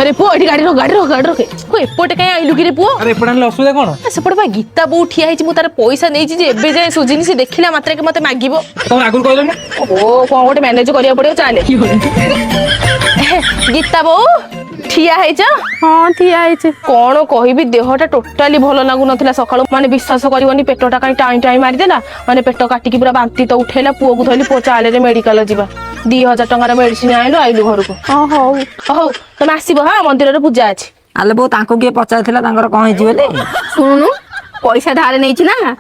अरे पुओ एठी गाड़ी रोक को एपोटे काई आइलु कि रे पुओ अरे एपटे आनले असुविधा कोन सेपटे बा गीता बो ठिया हिची मु तार पैसा नेइची जे एबे जाय सुजिनी से देखिला मात्रे के मते मागिबो तम आगुर कहलनी ओ कोन गोटे मैनेज करिया पड़ियो चाले गीता बो ठिया हेछ हाँ ठिया है कौन कहबी देहटा टोटाली भल लागु नथिला सकाळु माने विश्वास करिवनी पेटटा काई टाई टाई मारी देला माने पेट काटिकी पूरा बांती तो उठेला पुओ को धइली पो चाले रे मेडिकल जिबा 2000 टंका मेडिसिन आइलु घर को हौ हौ तुम आसीबो हां मंदिर रे पूजा अछि आले बो तांको के पचारथिला तांकर कोन हिची बोले शुणु पैसा धारे नहीं ना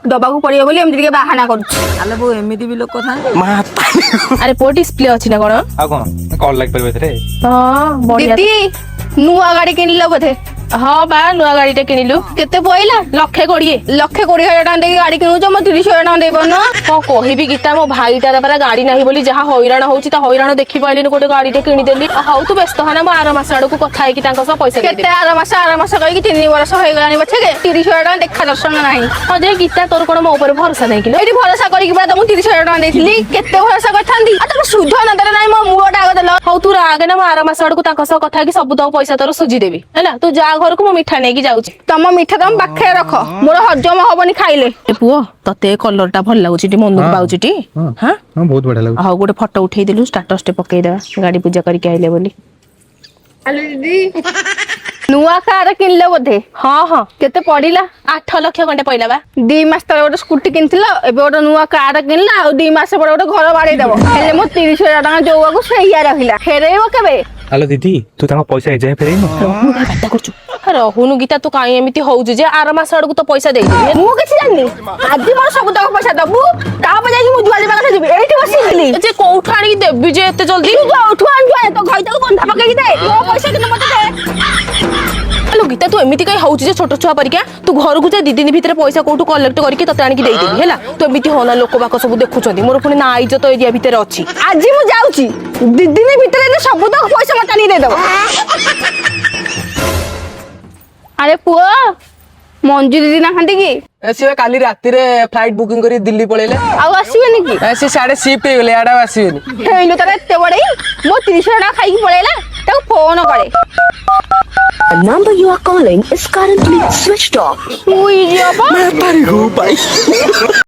दबाकू पड़ियो बोली एमती के बाहाना करूछु आले बो एमिति भी लोक था माता अरे पो डिस्प्ले अछि ना कोन आ कोन कॉल लाग परबे रे हां बढ़िया दीदी नुआ गाड़ी किनिलो बोधे हाँ बा नुआ गाड़ी किनिलु केते पइला लक्षे 20 लक्षे 20,000 टका देके गाड़ी किनुछ म 30,000 टका देबो न कौन कहबी गीता मो भाईटार परा गाड़ी नाही बोली जहाँ हैरान होउची ता हैरान देखि पाइलिन गोटे गाड़ीटे किनि देली हाउ तू व्यस्त हना मो आर मास आडू को कथा है कि तांको सब पैसा दे केते आर मास कहि कि 3 वर्ष होय गलानी बछे के 30,000 टका देखा दर्शन नाही हां जे गीता तोर कोन मो ऊपर भरोसा नहीं किलो एठी भरोसा करी कि बा तुम 30,000 टका देथिली केते भरोसा करथांदी आ तुम सुध न दर नाही मो मुळटा आग देलो हाउ तू रागे ना मो आर मास आडू को तांको सब कथा है कि सब तो पैसा तोर सुजी देबी हैला तू जा घर को मो मिठा नहीं कि जाउची तम मिठा तम पाखे रख मोर हजम हबनी खाइले ए पुओ तते कलर टा भल लागुची टी मन पाउची टी हां हां बहुत बढ़िया लागु हाउ गोटे फोटो उठेई देलु स्टेटस टे पकेई देबा गाड़ी पूजा करके आइले बोली हेलो दीदी नुआ कार किनले बोधे हाँ हाँ केते पड़िला 8 लाख घंटे पइला बा 2 मास तले गोटे स्कूटी किनथिलो एबे गोटे नुआ कार किनला आ 2 मास पर गोटे घर बाड़ी देबो हेले मो 30,000 टका जोगा को सेया रहिला फेरेबो केबे हेलो दीदी तू तांको पैसा ए जाय फेरेनो बाता करछु रहुनु गीता तू काई एमिति होउजु जे आर मास आडू तो पैसा देई दे मु किछि जाननी आज मोर सब तक पैसा दबु ताप जाई मु जुआली बागा जिबी एठी बसिली जे कोउठ आनी देबी जे एते जल्दी तू जो उठु आन जो तो घई तक बंधा पकई दे मो पैसा किने मते दे हेलो गीता तू एमिति काई होउजु जे छोट छुआ परिका तू घर को जे 2 दिन भीतर पैसा कोउठु कलेक्ट करके तते आनी देई देबी हैला तू एमिति होना लोक बाक सब देखुचंदी मोर पुनी ना इज्जत एरिया भीतर अछि आज मु जाउची 2 दिन भीतर सब तक पैसा मते आनी दे दबो अरे पुआ मंजू दीदी ना खाती कि सी काली राति रे फ्लाइट बुकिंग करी दिल्ली पळेले आउ आसीबेनी कि सी साडे शिफ्ट हे गेले आडा आसीबेनी हेइलो तारे एते बडे मो 30 टका खाई कि पळेला ताको फोन करे The number you are calling is currently switched off. उई जे अपा तारी गो भाई